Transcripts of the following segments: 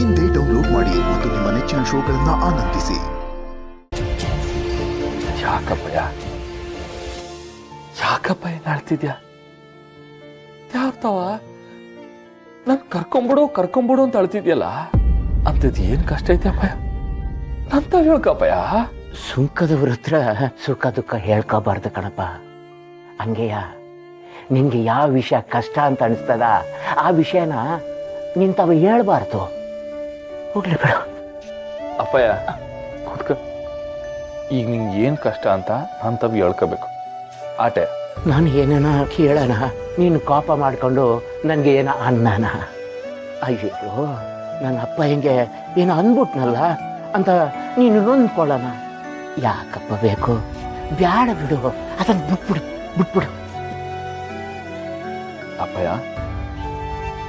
ಇಂದೇ ಡೌನ್ಲೋಡ್ ಮಾಡಿ ಮತ್ತು ನಿಮ್ಮ ನೆಚ್ಚಿನ ಶೋಗಳನ್ನ ಆನಂದಿಸಿ. ಯಾಕಪ್ಪ ಏನಾಡ್ತಿದ್ಯಾ? ಯಾವ್ತಾವ ನನ್ ಕರ್ಕೊಂಬಿಡು ಅಂತ ಅಳ್ತಿದ್ಯಲ್ಲ, ಅಂತದ್ ಏನ್ ಕಷ್ಟ ಐತೆ ನಂತ ಹೇಳ್ಕಪ್ಪಯ್ಯ. ಸುಂಕದವ್ರ ಹತ್ರ ಸುಖ ದುಃಖ ಹೇಳ್ಕೋಬಾರ್ದು ಕಣಪ್ಪ. ಹಂಗೆಯ ನಿನ್ಗೆ ಯಾವ ವಿಷಯ ಕಷ್ಟ ಅಂತ ಅನಿಸ್ತದ ಆ ವಿಷಯನ ನಿಂತಾವ ಹೇಳ್ಬಾರ್ದು. ಹೋಗ್ಲಿ ಬಿಡು ಅಪ್ಪಯ್ಯ, ಕೂತ್ಕ. ಈಗ ನಿಂಗೆ ಏನ್ ಕಷ್ಟ ಅಂತ ಅಂತವ್ ಹೇಳ್ಕೋಬೇಕು ಆಟೆ. ನಾನು ಏನೇನ ಕೇಳೋಣ, ನೀನು ಕೋಪ ಮಾಡ್ಕೊಂಡು ನನಗೆ ಏನೋ ಅನ್ನನ. ಅಯ್ಯೋ ನನ್ನ ಅಪ್ಪ ಹಿಂಗೆ ಏನೋ ಅಂದ್ಬಿಟ್ನಲ್ಲ ಅಂತ ನೀನು ನೊಂದ್ಕೊಳ್ಳೋಣ. ಯಾಕಪ್ಪ ಬೇಕು? ಬ್ಯಾಡ ಬಿಡು, ಅದನ್ನು ಬಿಟ್ಬಿಡು. ಅಪ್ಪಯ್ಯ,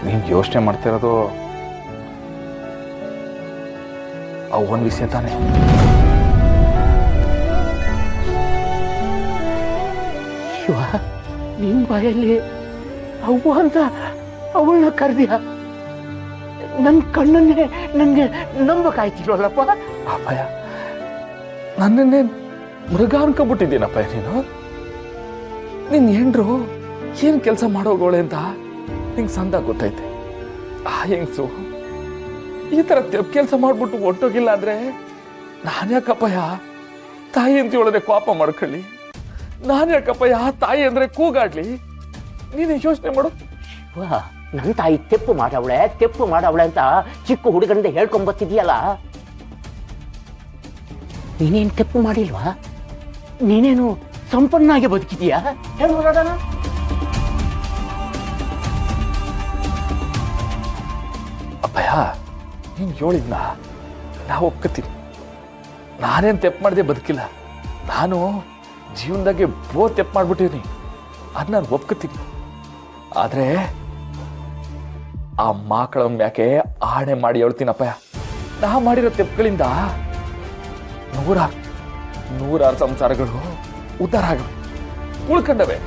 ನೀನ್ ಯೋಚನೆ ಮಾಡ್ತಿರೋದು ಅವನ್ ವಿಷಯ ತಾನೆ. ಶಿವ, ನಿನ್ ಬಾಯಲ್ಲಿ ಅವ್ವ ಅಂತ ಅವಳನ್ನ ಕರೆದಿಯ? ನನ್ನ ಕಣ್ಣನ್ನೇ ನನಗೆ ನಂಬಕಾಯ್ತಿಲ್ವಲ್ಲಪ್ಪ. ಅಪ್ಪಯ್ಯ, ನನ್ನನ್ನೇ ಮೃಗ ಅನ್ಕೊಂಡ್ಬಿಟ್ಟಿದ್ದೀನಪ್ಪ ನೀನ್ ಹೆಂಡ್ರು ಏನ್ ಕೆಲಸ ಮಾಡೋಗೋಳೆ ಅಂತ ನಿಂಗೆ ಸಂದ ಗೊತ್ತೈತೆ. ಆ ಹೆಂಗ್ಸು ಈ ತರ ಕೆಲಸ ಮಾಡ್ಬಿಟ್ಟು ಹೊಟ್ಟೋಗಿಲ್ಲ ಅಂದ್ರೆ ನಾನ್ಯಾಕಪ್ಪಯ್ಯ ತಾಯಿ ಅಂತ ಹೇಳಿದ್ರೆ ಕೋಪ ಮಾಡ್ಕೊಳ್ಳಿ? ನಾನ್ಯಾಕಪ್ಪಯ್ಯ ತಾಯಿ ಅಂದ್ರೆ ಕೂಗಾಡ್ಲಿ? ನೀನೇ ಯೋಚನೆ ಮಾಡು. ನನ್ನ ತಾಯಿ ತೆಪ್ಪು ಮಾಡವಳೆ ಅಂತ ಚಿಕ್ಕ ಹುಡುಗನಿಂದ ಹೇಳ್ಕೊಂಬತ್ತಿದ್ಯಲ್ಲ. ನೀನೇನು ತೆಪ್ಪು ಮಾಡಿಲ್ವಾ? ನೀನೇನು ಸಂಪನ್ನಾಗಿ ಬದುಕಿದೀಯಾ? ಹೇಳೋಣ. ಅಪ್ಪಯ್ಯ, ನೀನ್ ಹೇಳಿದ್ನ ನಾವು ಒಪ್ಕೋತೀನಿ. ನಾನೇನ್ ತೆಪ್ಪು ಮಾಡದೆ ಬದುಕಿಲ್ಲ. ನಾನು ಜೀವನದಾಗೆ ತೆಪ್ಪು ಮಾಡ್ಬಿಟ್ಟಿವ್ನಿ, ಅದ್ ನಾನು ಒಪ್ಕೋತೀನಿ. ಆದ್ರೆ ಆ ಮಕ್ಕಳ ಮ್ಯಾಕೆ ಆಣೆ ಮಾಡಿ ಹೇಳ್ತೀನಪ್ಪಯ್ಯ, ನಾ ಮಾಡಿರೋ ತೆಪ್ಪುಗಳಿಂದ ನೂರಾರು ಸಂಸಾರಗಳು ಉದ್ಧಾರ ಆಗವೆ, ಉಳ್ಕೊಂಡವೆ.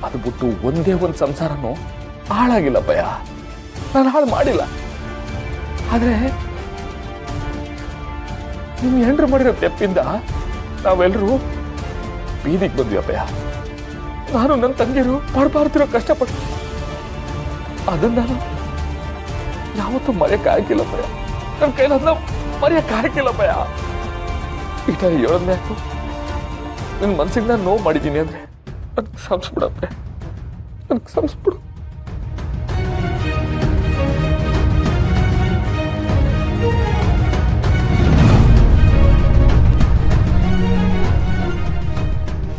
ಅದು ಬಿಟ್ಟು ಒಂದೇ ಒಂದು ಸಂಸಾರನು ಹಾಳಾಗಿಲ್ಲಪ್ಪಯ್ಯ. ನಾನು ಹಾಳು ಮಾಡಿಲ್ಲ. ಆದ್ರೆ ನಿಮ್ ಹೆಂಡ್ರು ಮಾಡಿರೋ ತೆಪ್ಪಿಂದ ನಾವೆಲ್ಲರೂ ಬೀದಿಗೆ ಬಂದ್ವಿ ಅಪ್ಪಯ್ಯ. ನಾನು ನನ್ನ ತಂಗಿಯರು ಪಡ್ಬಾರ್ದಿರೋ ಕಷ್ಟಪಟ್ಟು ಅದನ್ನ ನಾನು ಯಾವತ್ತೂ ಮರೆಯಕ್ಕಾಗಿಲ್ಲಪ್ಪಯ್ಯ. ನನ್ನ ಕೈಲನ್ನ ಮರೆಯಕ್ಕಾಗಿಲ್ಲಪ್ಪಯ್ಯ. ಇಟ ಹೇಳದ್ಮ್ಯಾಕು ನಿನ್ನ ಮನ್ಸಿಗೆ ನಾನು ನೋವು ಮಾಡಿದ್ದೀನಿ ಅಂದ್ರೆ ನನ್ಗೆ ಸಂಸ್ಬಿಡಪ್ಪಯ್ಯ, ನನ್ಗೆ ಸಂಸ್ಬಿಡು.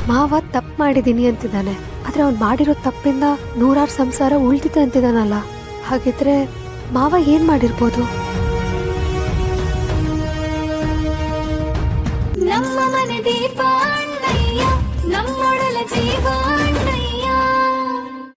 ಮಾವ ತಪ್ಪು ಮಾಡಿದ್ದೀನಿ ಅಂತಿದ್ದಾನೆ, ಆದ್ರೆ ಅವ್ನು ಮಾಡಿರೋ ತಪ್ಪಿಂದ ನೂರಾರು ಸಂಸಾರ ಉಳಿದಿದೆ ಅಂತಿದ್ದಾನಲ್ಲ. ಹಾಗಿದ್ರೆ ಮಾವ ಏನ್ ಮಾಡಿರ್ಬೋದು? ನಮ್ಮ ಮನೆ ದೀಪ ಅಣ್ಣಯ್ಯ, ನಮ್ಮೊಡಲ ಜೀವ